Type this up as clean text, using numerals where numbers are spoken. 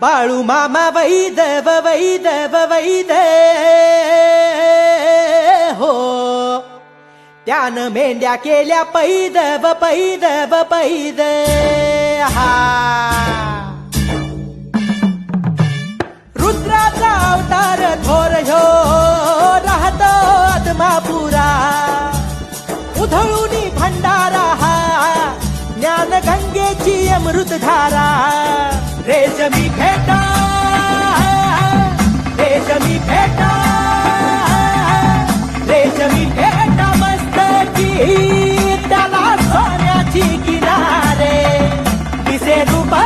बाळू मामा वैदव वैदव वैद हो, त्यानं मेंढ्या केल्या पैदव पैदव पैद हा. रुद्राचा अवतार थोर ह्यो राहतो आत्मापुरा, उधळूनी भंडारा हा ज्ञान गंगेची अमृतधारा. रेशमी फेटा रेशमी फेटा रेशमी फेटा मस्तकी, त्याला सोन्याची किनारे दिसे रूपा